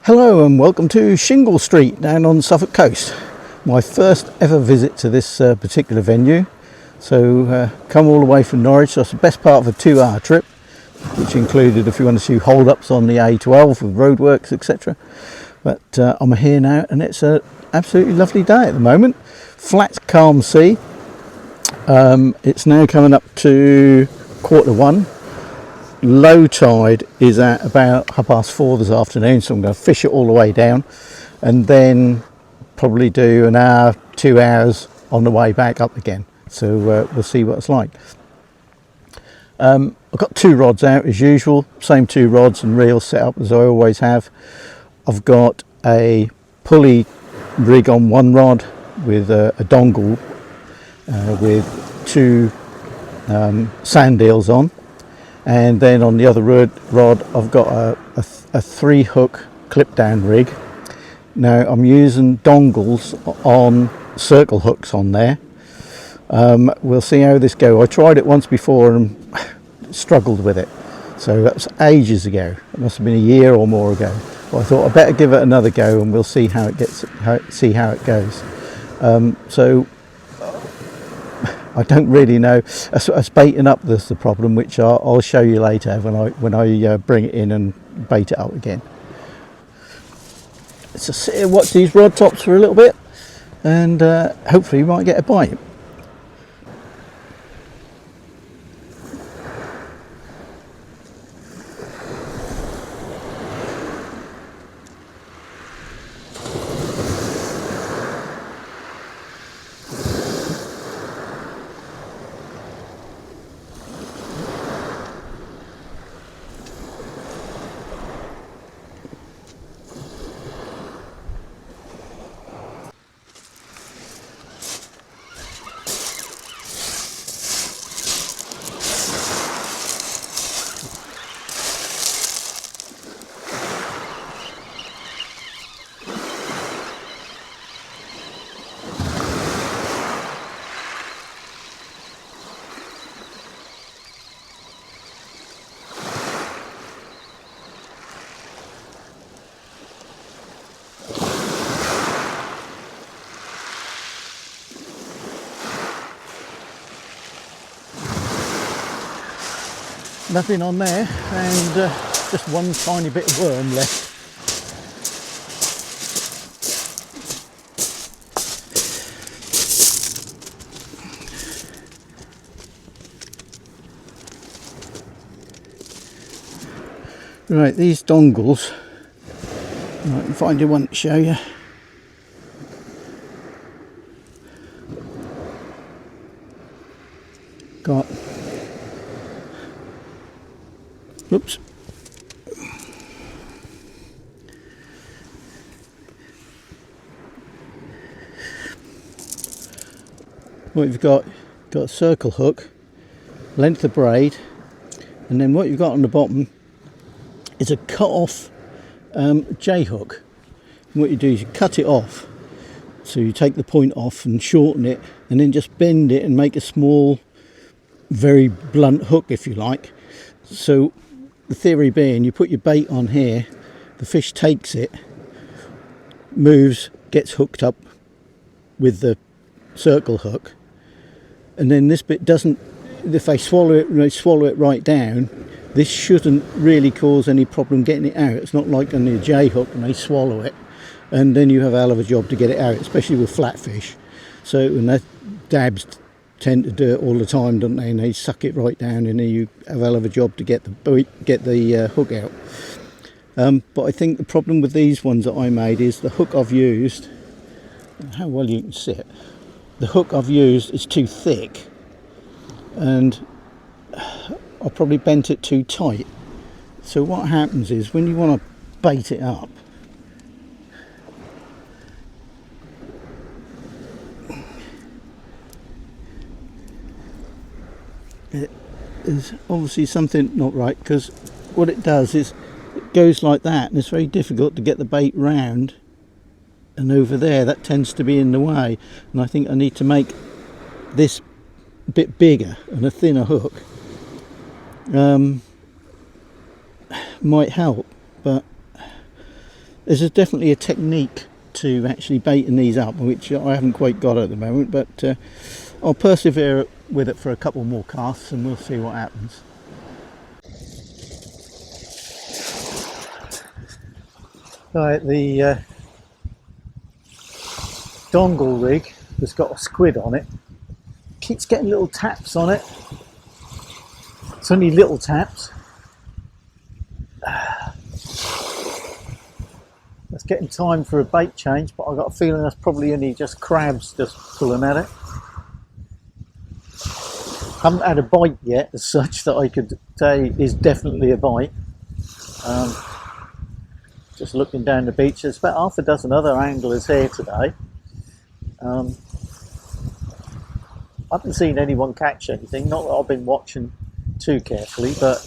Hello and welcome to Shingle Street down on Suffolk coast. My first ever visit to this particular venue. So come all the way from Norwich, so it's the best part of a 2-hour trip, which included if you want to see hold-ups on the A12 with roadworks, etc. But I'm here now and it's an absolutely lovely day at the moment. Flat, calm sea. It's now coming up to 1:15. Low tide is at about 4:30 this afternoon, so I'm going to fish it all the way down and then probably do an hour, 2 hours on the way back up again. So we'll see what it's like. I've got 2 rods out as usual, same 2 rods and reels set up as I always have. I've got a pulley rig on one rod with a dongle with 2 sand eels on. And then on the other rod I've got a 3-hook clip down rig. Now I'm using dongles on circle hooks on there. We'll see how this goes. I tried it once before and struggled with it, so that was ages ago. It must have been a year or more ago. But I thought I'd better give it another go and we'll see how it goes. So I don't really know. That's baiting up the problem, which I'll show you later when I bring it in and bait it up again. Let's just sit here, watch these rod tops for a little bit, and hopefully we might get a bite. Nothing on there, and just one tiny bit of worm left. Right, these dongles, I can find you one to show you. Got, oops. What you've got a circle hook, length of braid, and then what you've got on the bottom is a cut off J hook. And what you do is you cut it off, so you take the point off and shorten it, and then just bend it and make a small, very blunt hook, if you like. So the theory being, you put your bait on here, the fish takes it, moves, gets hooked up with the circle hook, and then this bit doesn't, if they swallow it right down, this shouldn't really cause any problem getting it out. It's not like on the J hook and they swallow it and then you have a hell of a job to get it out, especially with flatfish. So, and that dabs tend to do it all the time, don't they? And they suck it right down, and then you have a hell of a job to get the hook out. But I think the problem with these ones that I made is the hook I've used. How well you can see it. The hook I've used is too thick, and I probably bent it too tight. So what happens is when you want to bait it up, there's obviously something not right, because what it does is it goes like that, and it's very difficult to get the bait round and over there. That tends to be in the way, and I think I need to make this a bit bigger and a thinner hook. Might help, but There's definitely a technique to actually baiting these up, which I haven't quite got at the moment, but I'll persevere with it for a couple more casts and we'll see what happens. Right, the dongle rig has got a squid on it. Keeps getting little taps on it. It's only little taps. It's getting time for a bait change, but I've got a feeling that's probably only just crabs just pulling at it. Haven't had a bite yet as such that I could say is definitely a bite. Just looking down the beach, there's about half a dozen other anglers here today. I haven't seen anyone catch anything, not that I've been watching too carefully, but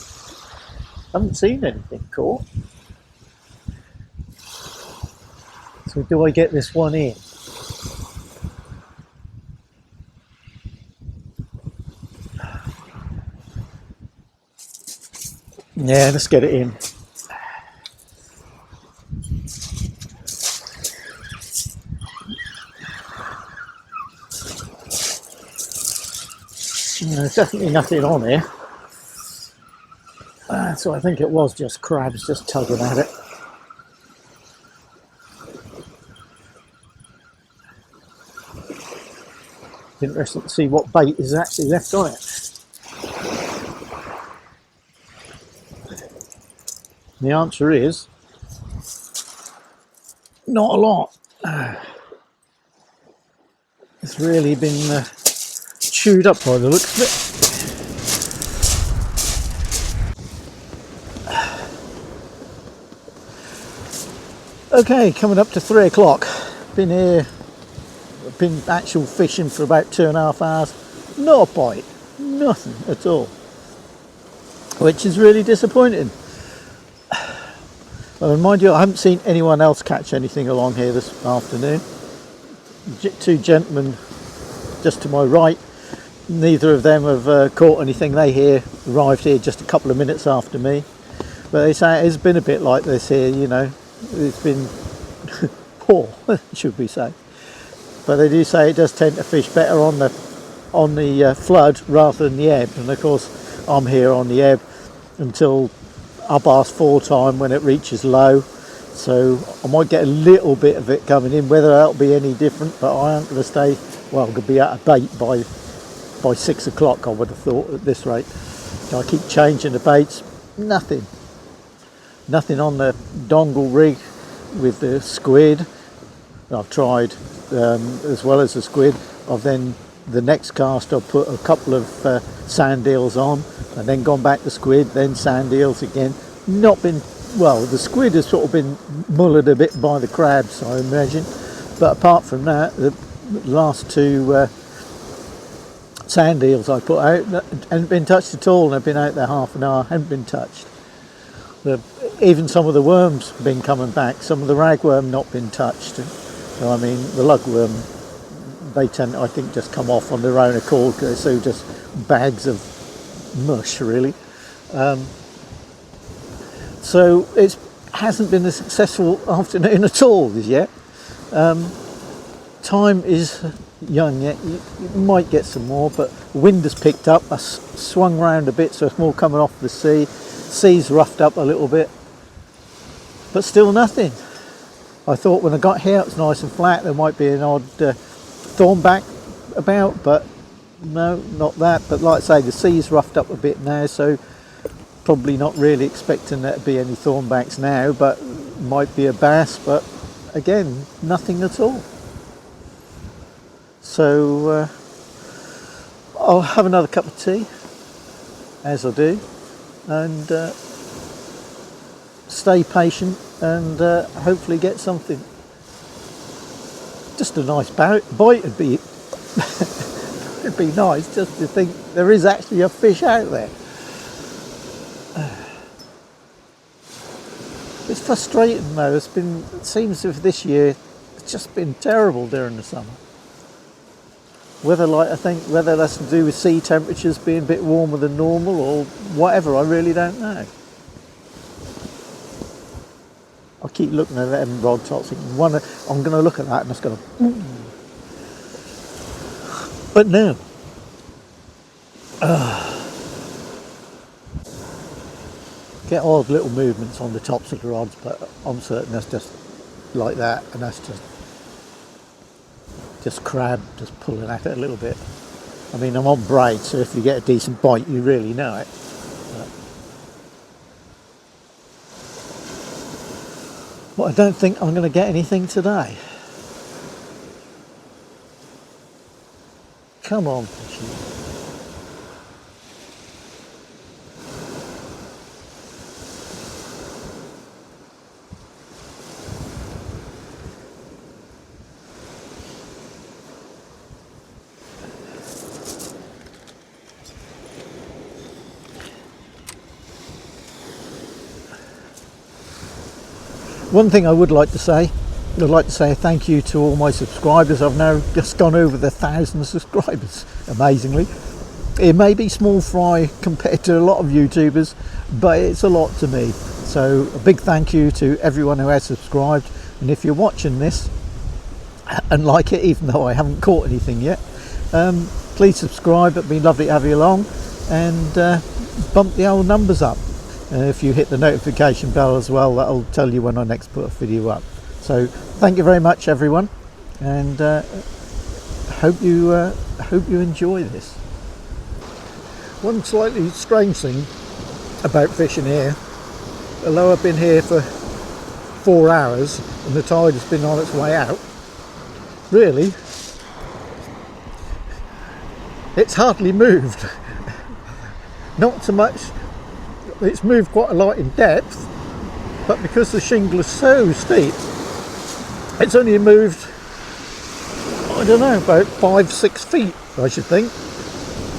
I haven't seen anything caught. So do I get this one in? Yeah, let's get it in. There's definitely nothing on here. So I think it was just crabs just tugging at it. Interesting to see what bait is actually left on it. The answer is not a lot. It's really been chewed up by the looks of it. Okay, coming up to 3 o'clock. Been here, been actual fishing for about 2.5 hours. Not a bite, nothing at all, which is really disappointing. Well, mind you, I haven't seen anyone else catch anything along here this afternoon. Two gentlemen just to my right, neither of them have caught anything. They arrived here just a couple of minutes after me, but they say it's been a bit like this here, you know. It's been poor, should we say, but they do say it does tend to fish better on the flood rather than the ebb, and of course I'm here on the ebb until up past 4 time when it reaches low, so I might get a little bit of it coming in. Whether that'll be any different, but I aren't going to stay, well, I'm going to be out of bait by 6 o'clock, I would have thought, at this rate. So I keep changing the baits. Nothing on the dongle rig with the squid. I've tried as well as the squid. I've then, the next cast, I've put a couple of sand eels on and then gone back to squid, then sand eels again. Not been, well, the squid has sort of been mullered a bit by the crabs, I imagine, but apart from that, the last 2 sand eels I put out haven't been touched at all, and I've been out there half an hour, haven't been touched. Even some of the worms been coming back, some of the ragworm not been touched. I mean, the lugworm, they tend, I think, just come off on their own accord, so just bags of mush, really. So it hasn't been a successful afternoon at all as yet. Time is young yet. You might get some more, but wind has picked up. I swung round a bit, so it's more coming off the sea. Sea's roughed up a little bit, but still nothing. I thought when I got here it was nice and flat, there might be an odd thornback about, but no, not that. But like I say, the sea's roughed up a bit now, so probably not really expecting there to be any thornbacks now, but might be a bass, but again, nothing at all. So I'll have another cup of tea, as I do, and stay patient and hopefully get something. Just a nice bite would be it'd be nice just to think there is actually a fish out there. It's frustrating though. It seems as if this year it's just been terrible during the summer. Whether that's to do with sea temperatures being a bit warmer than normal or whatever, I really don't know. I keep looking at them rod tops thinking, I'm going to look at that and it's going to... But no. Get odd little movements on the tops of the rods, but I'm certain that's just like that, and that's just crab just pulling at it a little bit. I mean, I'm on braid, so if you get a decent bite you really know it. But I don't think I'm going to get anything today. Come on, fishy. One thing I would like to say, I'd like to say thank you to all my subscribers. I've now just gone over the 1,000 subscribers, amazingly. It may be small fry compared to a lot of YouTubers, but it's a lot to me. So a big thank you to everyone who has subscribed. And if you're watching this and like it, even though I haven't caught anything yet, please subscribe. It'd be lovely to have you along, and bump the old numbers up. If you hit the notification bell as well, that'll tell you when I next put a video up. So thank you very much, everyone, and hope you enjoy this. One slightly strange thing about fishing here, although I've been here for 4 hours and the tide has been on its way out, really it's hardly moved. Not so much. It's moved quite a lot in depth, but because the shingle is so steep, it's only moved, I don't know, about 5-6 feet, I should think.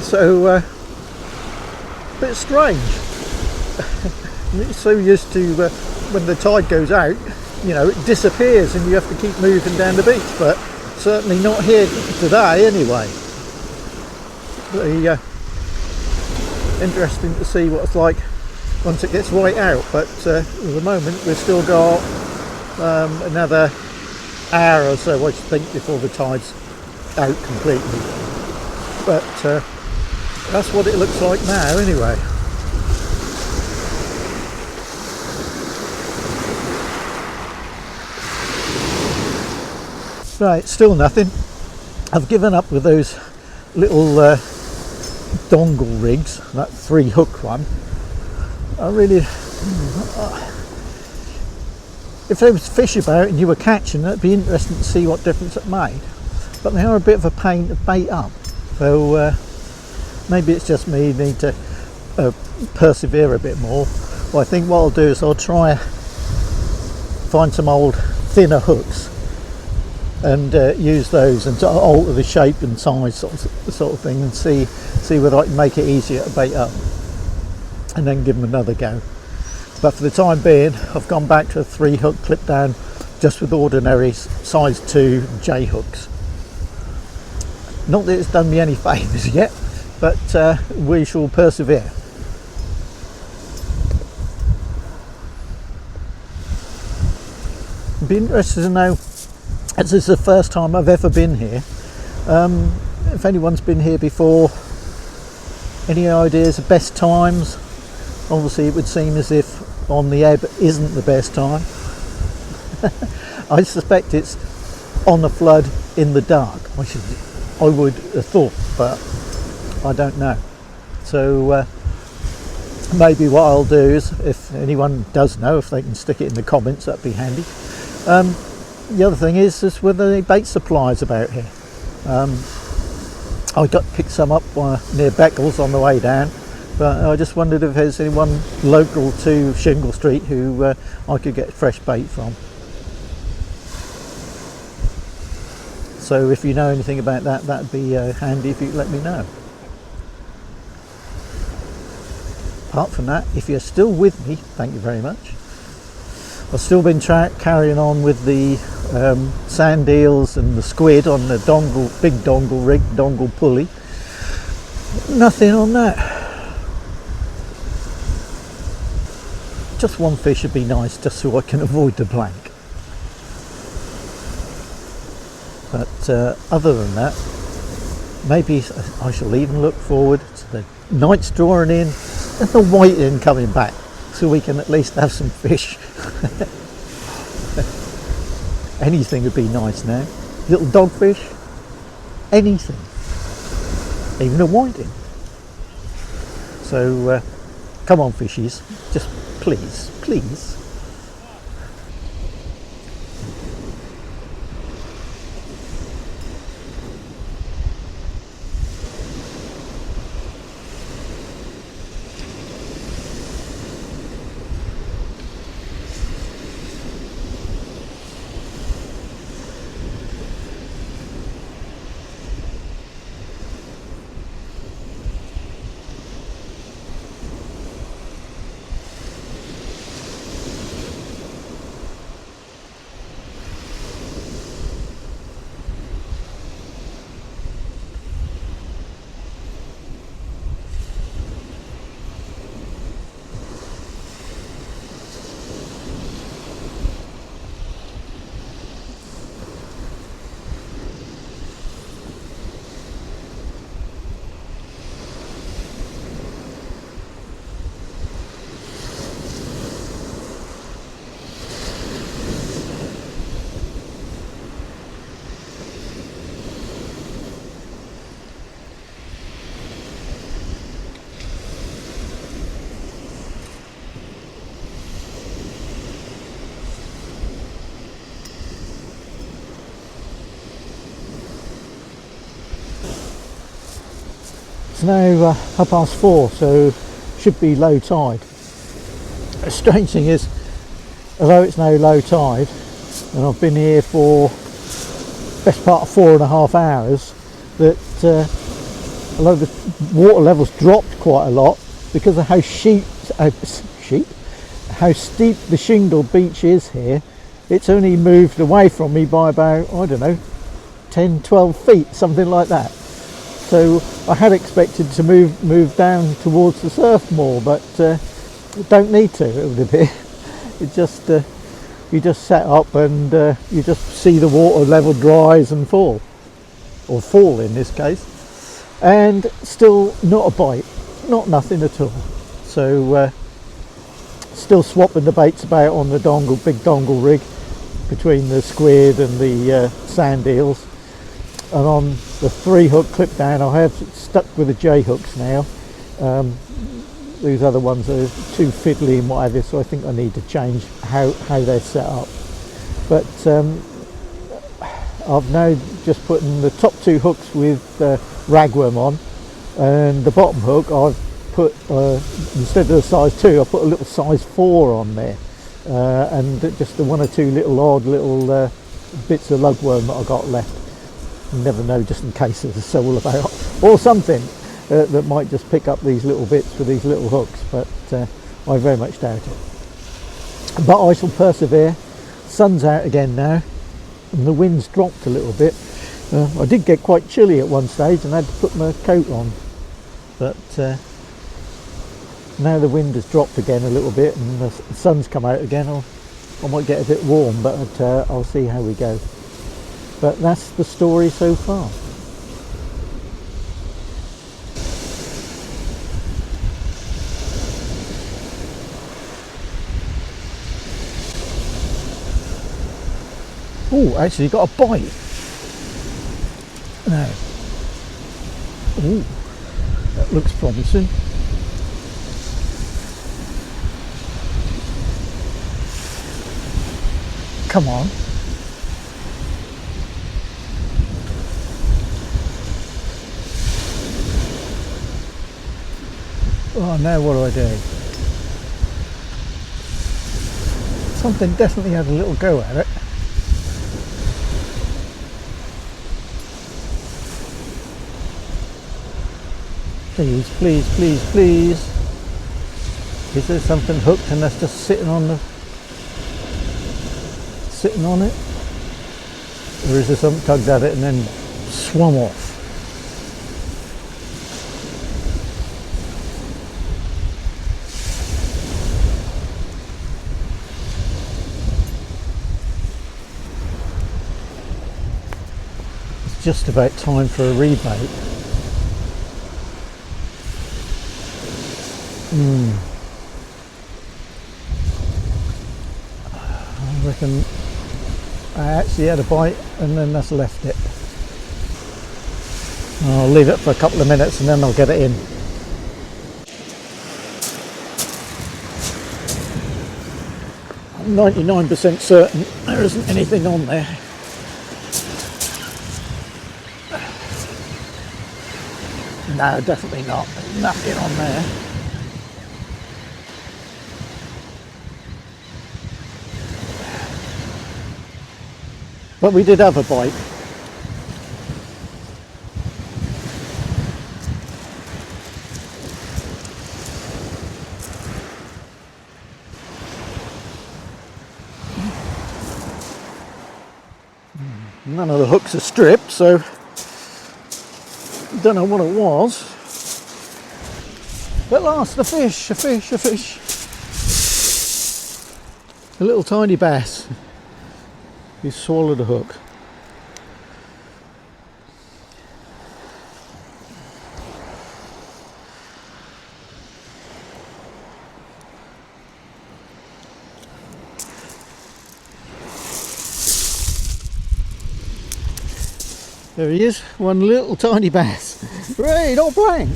So, a bit strange. You're so used to when the tide goes out, you know, it disappears and you have to keep moving down the beach, but certainly not here today anyway. Interesting to see what it's like once it gets right out, but at the moment we've still got another hour or so, I should think, before the tide's out completely. But that's what it looks like now anyway. Right, still nothing. I've given up with those little dongle rigs, that 3-hook one. I really, if there was fish about and you were catching, it'd be interesting to see what difference it made. But they are a bit of a pain to bait up, so maybe it's just me need to persevere a bit more. Well, I think what I'll do is I'll try find some old thinner hooks and use those and alter the shape and size sort of thing, and see whether I can make it easier to bait up, and then give them another go. But for the time being, I've gone back to a 3-hook clip down, just with ordinary size 2 J hooks. Not that it's done me any favours yet, but we shall persevere. I'd be interested to know, as this is the first time I've ever been here, if anyone's been here before, any ideas of best times? Obviously it would seem as if on the ebb isn't the best time. I suspect it's on the flood in the dark, I would have thought, but I don't know. So maybe what I'll do is, if anyone does know, if they can stick it in the comments, that'd be handy. The other thing is whether the bait supplies about here. I picked some up near Beccles on the way down, but I just wondered if there's anyone local to Shingle Street who I could get fresh bait from. So if you know anything about that, that'd be handy if you could let me know. Apart from that, if you're still with me, thank you very much. I've still been carrying on with the sand eels and the squid on the big dongle rig, dongle pulley. Nothing on that. just one fish would be nice, just so I can avoid the blank. But other than that, maybe I shall even look forward to the night's drawing in and the whiting coming back, so we can at least have some fish. Anything would be nice now. Little dogfish, anything, even a whiting. So come on fishies, just please, please. It's now 4:30, so should be low tide. The strange thing is, although it's now low tide, and I've been here for best part of 4.5 hours, that a lot of the water levels dropped quite a lot because of how steep the Shingle beach is here. It's only moved away from me by about, I don't know, 10-12 feet, something like that. So I had expected to move down towards the surf more, but don't need to, it would appear. It just you just set up and you just see the water level rise and fall, or fall in this case, and still not a bite, not nothing at all. So still swapping the baits about on the dongle, big dongle rig, between the squid and the sand eels. And on the 3-hook clip down, I have stuck with the J hooks now. These other ones are too fiddly and what have you, so I think I need to change how they're set up. But I've now just put in the top 2 hooks with ragworm on, and the bottom hook I've put, instead of the size 2, I put a little size 4 on there, and just the 1 or 2 little odd little bits of lugworm that I got left. You never know, just in case there's a soul about, or something that might just pick up these little bits with these little hooks, but I very much doubt it. But I shall persevere. Sun's out again now, and the wind's dropped a little bit. I did get quite chilly at one stage and had to put my coat on, but now the wind has dropped again a little bit and the sun's come out again. I might get a bit warm, but I'll see how we go. But that's the story so far. Oh, actually got a bite. Now, oh, that looks promising. Come on. Oh, now what do I do? Something definitely had a little go at it. Please, please, please, please. Is there something hooked and that's just sitting on it? Or is there something tugged at it and then swum off? just about time for a rebate. I reckon I actually had a bite and then that's left it. I'll leave it for a couple of minutes and then I'll get it in. I'm 99% certain there isn't anything on there. No, definitely not. There's nothing on there. But we did have a bite. None of the hooks are stripped, so don't know what it was. At last, a fish, a fish, a fish. A little tiny bass. He swallowed a hook. There he is, one little tiny bass. Hooray, not blank.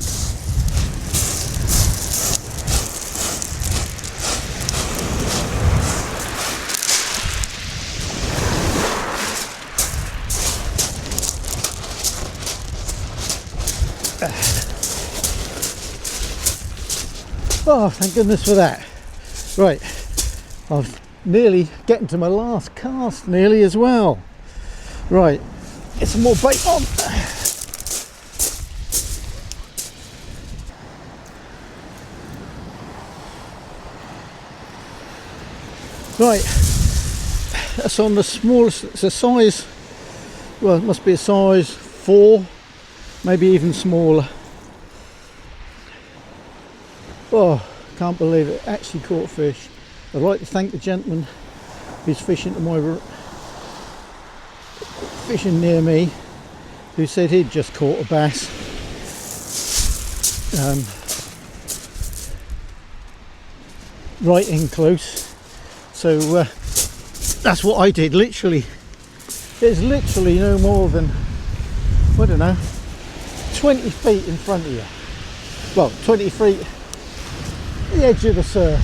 Oh, thank goodness for that. Right, I'm nearly getting to my last cast nearly as well. Right, get some more bait on. Right, that's on the smallest, it's a size, well it must be a size 4, maybe even smaller. Oh, can't believe it, actually caught fish. I'd like to thank the gentleman who's fishing near me, who said he'd just caught a bass. Right in close. So that's what I did, literally. There's literally no more than, I don't know, 20 feet in front of you. Well, 20 feet the edge of the surf.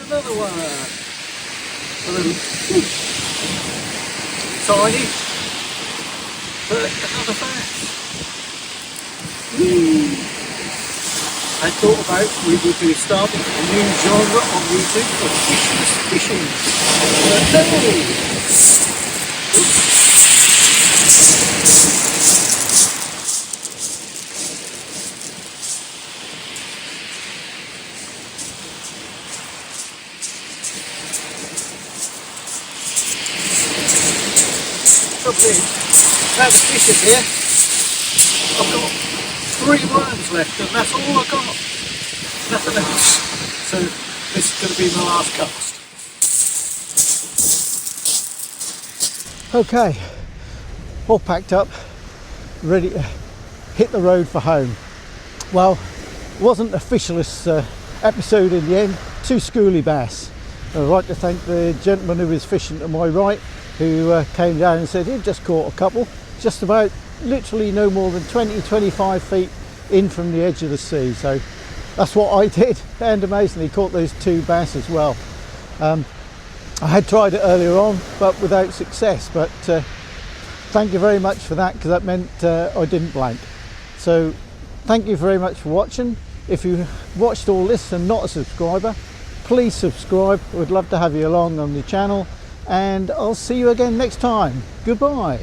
Another one, tiny, but another bass. I thought about we would be starting a new genre on YouTube of fishless fishing, but no. That's fish in here. I've got 3 worms left and that's all I got. Nothing else. So this is going to be my last cast. Okay, all packed up, ready to hit the road for home. Well, it wasn't a fishless episode in the end, 2 schoolie bass. I'd like to thank the gentleman who was fishing to my right, who came down and said he'd just caught a couple, just about literally no more than 20-25 feet in from the edge of the sea. So that's what I did, and amazingly caught those 2 bass as well. I had tried it earlier on but without success, but thank you very much for that, because that meant I didn't blank. So thank you very much for watching. If you watched all this and not a subscriber, please subscribe. We'd love to have you along on the channel, and I'll see you again next time. Goodbye.